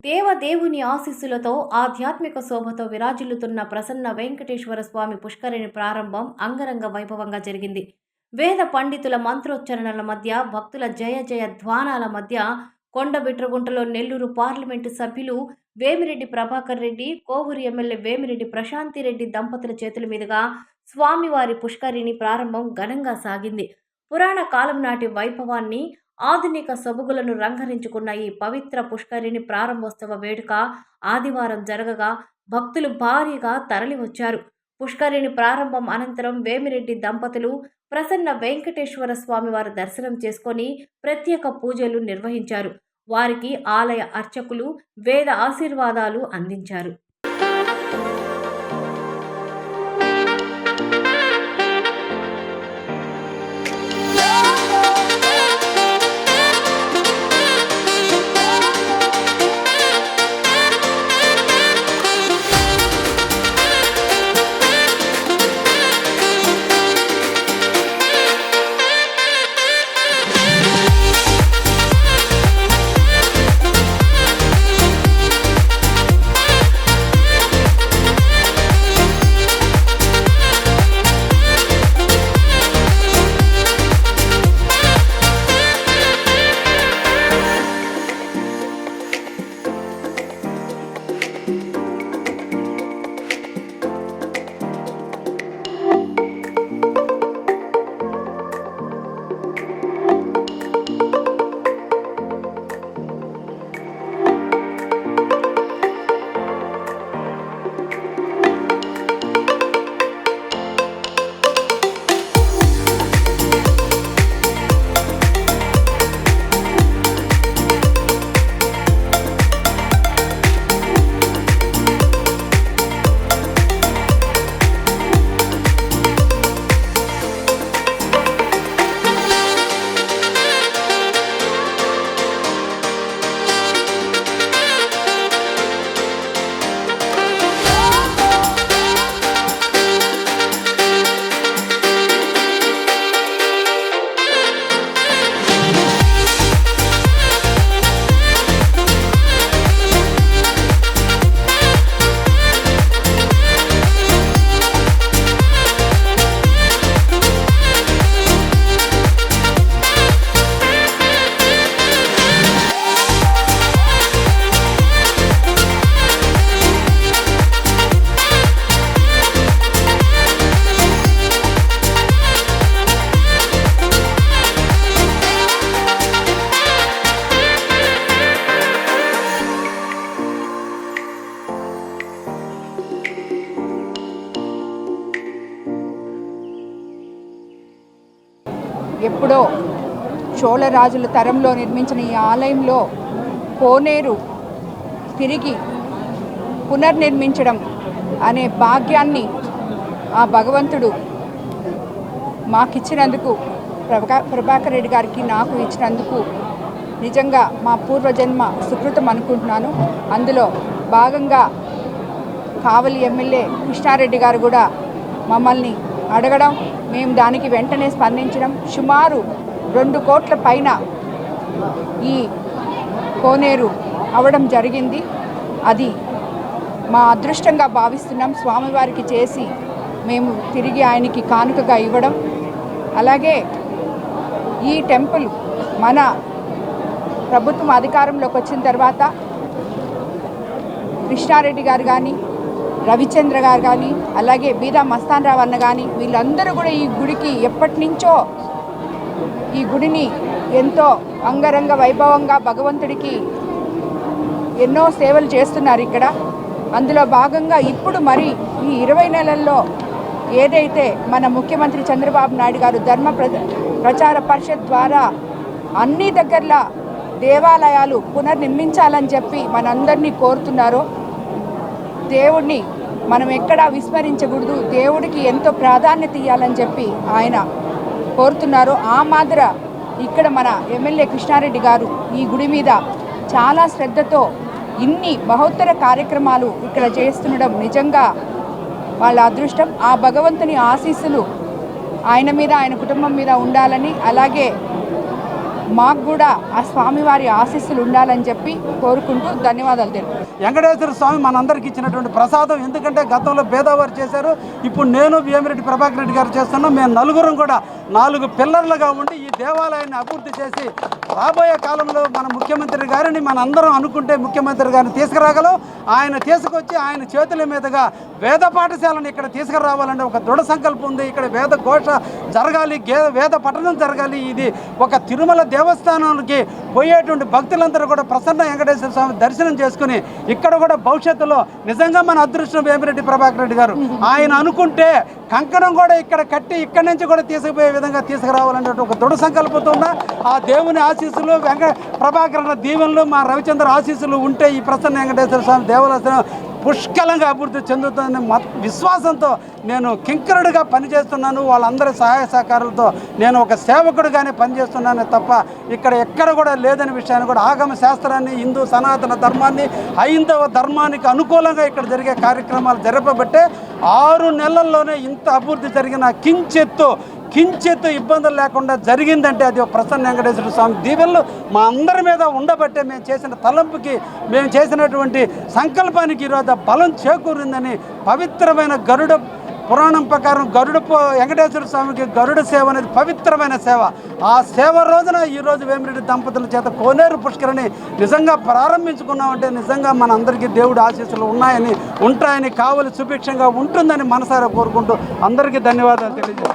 దేవదేవుని ఆశీస్సులతో ఆధ్యాత్మిక శోభతో విరాజిల్లుతున్న ప్రసన్న వెంకటేశ్వర స్వామి పుష్కరిణి ప్రారంభం అంగరంగ వైభవంగా జరిగింది. వేద పండితుల మంత్రోచ్చరణల మధ్య, భక్తుల జయ జయ ధ్వానాల మధ్య కొండబిట్రగుంటలో నెల్లూరు పార్లమెంటు సభ్యులు వేమిరెడ్డి ప్రభాకర్ రెడ్డి, కోవూరు ఎమ్మెల్యే వేమిరెడ్డి ప్రశాంతిరెడ్డి దంపతుల చేతుల మీదుగా స్వామివారి పుష్కరిణి ప్రారంభం ఘనంగా సాగింది. పురాణ కాలం నాటి వైభవాన్ని, ఆధునిక సొబగులను రంగరించుకున్న ఈ పవిత్ర పుష్కరిణి ప్రారంభోత్సవ వేడుక ఆదివారం జరగగా భక్తులు భారీగా తరలివచ్చారు. పుష్కరిణి ప్రారంభం అనంతరం వేమిరెడ్డి దంపతులు ప్రసన్న వెంకటేశ్వర స్వామివారి దర్శనం చేసుకొని ప్రత్యేక పూజలు నిర్వహించారు. వారికి ఆలయ అర్చకులు వేద ఆశీర్వాదాలు అందించారు. ఎప్పుడో చోళరాజుల తరంలో నిర్మించిన ఈ ఆలయంలో కోనేరు తిరిగి పునర్నిర్మించడం అనే భాగ్యాన్ని ఆ భగవంతుడు మాకిచ్చినందుకు, ప్రభాకర్ రెడ్డి గారికి నాకు ఇచ్చినందుకు నిజంగా మా పూర్వజన్మ సుకృతం అనుకుంటున్నాను. అందులో భాగంగా కావలి ఎమ్మెల్యే కృష్ణారెడ్డి గారు కూడా మమ్మల్ని అడగడం, మేము దానికి వెంటనే స్పందించడం, సుమారు 2 కోట్ల పైన ఈ కోనేరు అవడం జరిగింది. అది మా అదృష్టంగా భావిస్తున్నాం. స్వామివారికి చేసి మేము తిరిగి ఆయనకి కానుకగా ఇవ్వడం. అలాగే ఈ టెంపుల్ మన ప్రభుత్వం అధికారంలోకి వచ్చిన తర్వాత కృష్ణారెడ్డి గారు కానీ, రవిచంద్ర గారు కానీ, అలాగే బీదా మస్తాన్ రావు అన్న కానీ, వీళ్ళందరూ కూడా ఈ గుడికి ఎప్పటి నుంచో ఈ గుడిని ఎంతో అంగరంగ వైభవంగా భగవంతుడికి ఎన్నో సేవలు చేస్తున్నారు ఇక్కడ. అందులో భాగంగా ఇప్పుడు మరి ఈ 20 నెలల్లో ఏదైతే మన ముఖ్యమంత్రి చంద్రబాబు నాయుడు గారు ధర్మ ప్రచార పరిషత్ ద్వారా అన్ని దగ్గరలా దేవాలయాలు పునర్నిర్మించాలని చెప్పి మనందరినీ కోరుతున్నారో, దేవుడిని మనం ఎక్కడా విస్మరించకూడదు, దేవుడికి ఎంతో ప్రాధాన్యత ఇవ్వాలని చెప్పి ఆయన కోరుతున్నారు. ఆ మాదిర ఇక్కడ మన ఎమ్మెల్యే కృష్ణారెడ్డి గారు ఈ గుడి మీద చాలా శ్రద్ధతో ఇన్ని బహుత్తర కార్యక్రమాలు ఇక్కడ చేస్తుండడం నిజంగా వాళ్ళ అదృష్టం. ఆ భగవంతుని ఆశీస్సులు ఆయన మీద, ఆయన కుటుంబం మీద ఉండాలని, అలాగే మాకు కూడా ఆ స్వామివారి ఆశీస్సులు ఉండాలని చెప్పి కోరుకుంటూ ధన్యవాదాలు తెలుపు. వెంకటేశ్వర స్వామి మనందరికీ ఇచ్చినటువంటి ప్రసాదం. ఎందుకంటే గతంలో భేదావారు చేశారు, ఇప్పుడు నేను వేమిరెడ్డి ప్రభాకర్ రెడ్డి గారు చేస్తున్నాం. మేము నలుగురం కూడా 4 పిల్లర్లుగా ఉండి ఈ దేవాలయాన్ని అభివృద్ధి చేసి రాబోయే కాలంలో మన ముఖ్యమంత్రి గారిని మనందరం అనుకుంటే ముఖ్యమంత్రి గారిని తీసుకురాగలం. ఆయన తీసుకొచ్చి ఆయన చేతుల మీదుగా వేద పాఠశాలను ఇక్కడ తీసుకురావాలంటే ఒక దృఢ సంకల్పం ఉంది. ఇక్కడ వేద ఘోష జరగాలి, వేద పఠనం జరగాలి. ఇది ఒక తిరుమల దేవస్థానానికి పోయేటువంటి భక్తులందరూ కూడా ప్రసన్న వెంకటేశ్వర స్వామి దర్శనం చేసుకుని ఇక్కడ కూడా భవిష్యత్తులో నిజంగా మన అదృష్టం వేమిరెడ్డి ప్రభాకర్ రెడ్డి గారు ఆయన అనుకుంటే కంకణం కూడా ఇక్కడ కట్టి ఇక్కడి నుంచి కూడా తీసుకుపోయే విధంగా తీసుకురావాలనే ఒక దృఢ సంకల్పంతో ఉన్న ఆ దేవుని ఆశీస్సులు ప్రభాకర్ దీవెనలు మా రవిచంద్ర ఆశీస్సులు ఉంటే ఈ ప్రసన్న వెంకటేశ్వర స్వామి దేవాలయం పుష్కలంగా అభివృద్ధి చెందుతుందని విశ్వాసంతో నేను కింకరుడిగా పనిచేస్తున్నాను. వాళ్ళందరి సహాయ సహకారాలతో నేను ఒక సేవకుడిగానే పనిచేస్తున్నానే తప్ప ఇక్కడ ఎక్కడ కూడా లేదని విషయాన్ని కూడా ఆగమ శాస్త్రాన్ని, హిందూ సనాతన ధర్మాన్ని, హైందవ ధర్మానికి అనుకూలంగా ఇక్కడ జరిగే కార్యక్రమాలు జరపబట్టే 6 నెలల్లోనే ఇంత అభివృద్ధి జరిగిన కించెత్తు ఇబ్బందులు లేకుండా జరిగిందంటే అది ప్రసన్న వెంకటేశ్వర స్వామి దీవెనలు మా అందరి మీద ఉండబట్టే మేము చేసిన తలంపుకి, మేము చేసినటువంటి సంకల్పానికి ఈరోజు బలం చేకూరిందని పవిత్రమైన గరుడ పురాణం ప్రకారం వెంకటేశ్వర స్వామికి గరుడ సేవ అనేది పవిత్రమైన సేవ. ఆ సేవ రోజున ఈరోజు వేమిరెడ్డి దంపతుల చేత కోనేరు పుష్కరిణి నిజంగా ప్రారంభించుకున్నామంటే నిజంగా మన అందరికీ దేవుడి ఆశీస్సులు ఉంటాయని కావలి సుభిక్షంగా ఉంటుందని మనసారా కోరుకుంటూ అందరికీ ధన్యవాదాలు తెలియజేస్తాను.